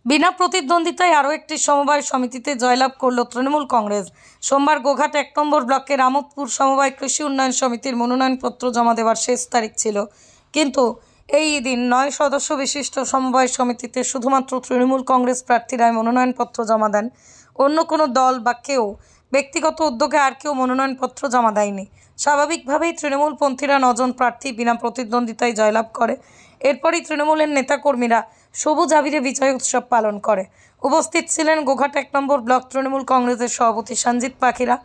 বিনা প্রতিদ্বন্দ্বিতায় আরও একটি সমবায় সমিতিতে জয়লাভ করল তৃণমূল কংগ্রেস। সোমবার গোঘাট ১ নম্বর ব্লকের আমোদপুর সমবায় কৃষি উন্নয়ন সমিতির মনোনয়নপত্র জমা দেওয়ার শেষ তারিখ ছিল, কিন্তু এই দিন ৯ সদস্য বিশিষ্ট সমবায় সমিতিতে শুধুমাত্র তৃণমূল কংগ্রেস প্রার্থীরাই মনোনয়নপত্র জমা দেন। অন্য কোনো দল বা কেউ ব্যক্তিগত উদ্যোগে আর কেউ মনোনয়নপত্র জমা দেয়নি। স্বাভাবিকভাবেই তৃণমূলপন্থীরা ৯ জন প্রার্থী বিনা প্রতিদ্বন্দ্বিতায় জয়লাভ করে। এরপরই তৃণমূলের নেতাকর্মীরা সবুজ আবিরে বিজয় উৎসব পালন করে। উপস্থিত ছিলেন গোঘাট ১ নম্বর ব্লক তৃণমূল কংগ্রেসের সভাপতি সঞ্জিত পাখিরা,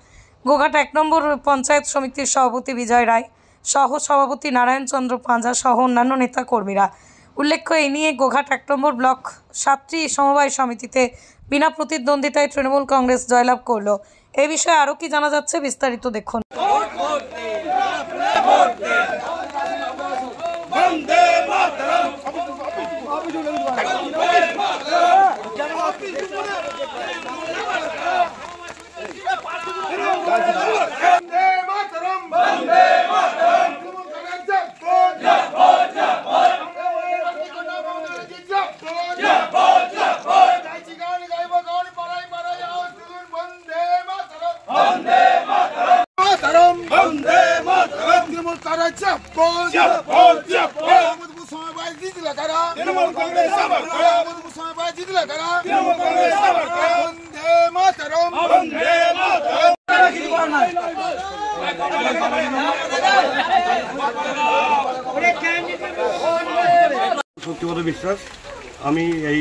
গোঘাট ১ নম্বর পঞ্চায়েত সমিতির সভাপতি বিজয় রায়, সহ সভাপতি নারায়ণ চন্দ্র পাঁজা সহ অন্যান্য নেতাকর্মীরা। উল্লেখ্য, এই নিয়ে গোঘাট ১ নম্বর ব্লক ৭টি সমবায় সমিতিতে বিনা প্রতিদ্বন্দ্বিতায় তৃণমূল কংগ্রেস জয়লাভ করল। এ বিষয়ে আরও কি জানা যাচ্ছে, বিস্তারিত দেখুন। সত্যিগত বিশ্বাস, আমি এই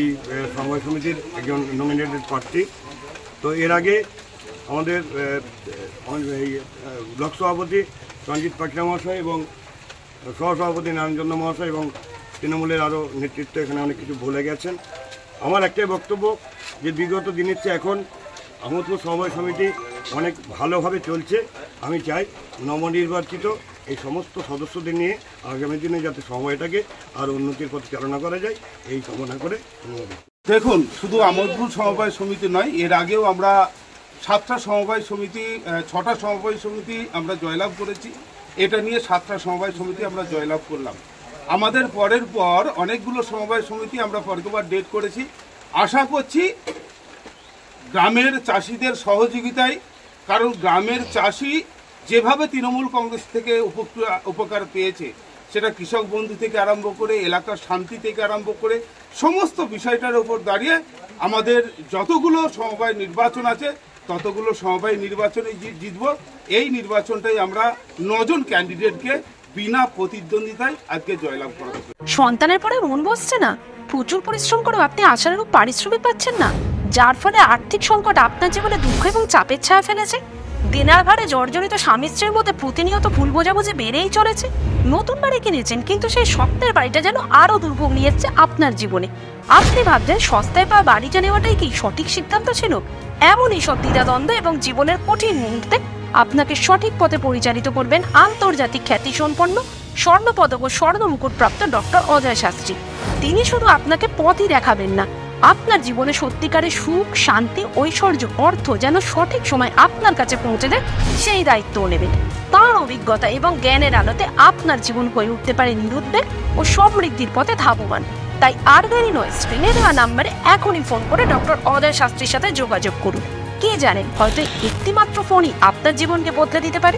সমবায় সমিতির একজন নমিনেটেড প্রার্থী। তো এর আগে আমাদের এই ব্লক সভাপতি সঞ্জিত পাখিরা মহাশয় এবং সহসভাপতি নারায়ণচন্দ্র মহাশয় এবং তৃণমূলের আরও নেতৃত্ব এখানে অনেক কিছু ভুলে গেছেন। আমার একটাই বক্তব্য যে বিগত দিনের চেয়ে এখন আমোদপুর সমবায় সমিতি অনেক ভালোভাবে চলছে। আমি চাই নবনির্বাচিত এই সমস্ত সদস্যদের নিয়ে আগামী দিনে যাতে সমবায়টাকে আর উন্নতির পথে চালনা করা যায়, এই কামনা করে। দেখুন, শুধু আমোদপুর সমবায় সমিতি নয়, এর আগেও আমরা 7টা সমবায় সমিতি 6টা সমবায় সমিতি আমরা জয়লাভ করেছি। এটা নিয়ে 7টা সমবায় সমিতি আমরা জয়লাভ করলাম। আমাদের পরের পর অনেকগুলো সমবায় সমিতি আমরা পরবার ডেট করেছি। আশা করছি গ্রামের চাষিদের সহযোগিতায়, কারণ গ্রামের চাষি যেভাবে তৃণমূল কংগ্রেস থেকে উপকার পেয়েছে, সেটা কৃষক বন্ধু থেকে আরম্ভ করে এলাকার শান্তি থেকে আরম্ভ করে সমস্ত বিষয়টার উপর দাঁড়িয়ে আমাদের যতগুলো সমবায় নির্বাচন আছে ততগুলো সমবায় নির্বাচনে জিতব। এই নির্বাচনটাই আমরা 9 জন ক্যান্ডিডেটকে বিনা প্রতিদ্বন্দ্বিতায় আজকে জয়লাভ করা। সন্তানের পরে মন বসছে না, প্রচুর পরিশ্রম করেও আপনি আশানুরূপ পারিশ্রমিক পাচ্ছেন না, যার ফলে আর্থিক সংকট আপনার জীবনে দুঃখ এবং চাপের ছায়া ফেলেছে। দিনার ভারে জর্জরিত স্বামী স্ত্রীর মধ্যে প্রতিনিয়ত ভুল বোঝাবুঝি বেড়েই চলেছে। নতুন বাড়ি কিনেছেন, কিন্তু সেই স্বপ্নের বাড়িটা যেন আরও দুর্ভোগ নিয়ে যাচ্ছে আপনার জীবনে। আপনি ভাবছেন সস্তায় পাওয়া বাড়িটা নেওয়াটাই কি সঠিক সিদ্ধান্ত ছিল? এমনই সব দ্বিধাদ্বন্দ্ব এবং জীবনের কঠিন মুহূর্তে আপনাকে সঠিক পথে পরিচালিত করবেন আন্তর্জাতিক খ্যাতিসম্পন্ন স্বর্ণপদক ও স্বর্ণ মুকুটপ্রাপ্ত ডক্টর অজয় শাস্ত্রী। তিনি শুধু আপনাকে পথই দেখাবেন না, আপনার জীবনে সত্যিকারের সুখ, শান্তি, ঐশ্বর্য, অর্থ যেন সঠিক সময় আপনার কাছে পৌঁছে দেয়, সেই দায়িত্বও নেবেন। তাঁর অভিজ্ঞতা এবং জ্ঞানের আলোতে আপনার জীবন হয়ে উঠতে পারে নিরুদ্বেগ ও সমৃদ্ধির পথে ধাবমান। তাই আর দেরি নয়, স্ক্রিনে দেওয়া নাম্বারে এখনই ফোন করে ডক্টর অজয় শাস্ত্রীর সাথে যোগাযোগ করুন। কে জানেন, হয়তো একটি মাত্র ফোনই আপনার জীবনকে বদলে দিতে পারে।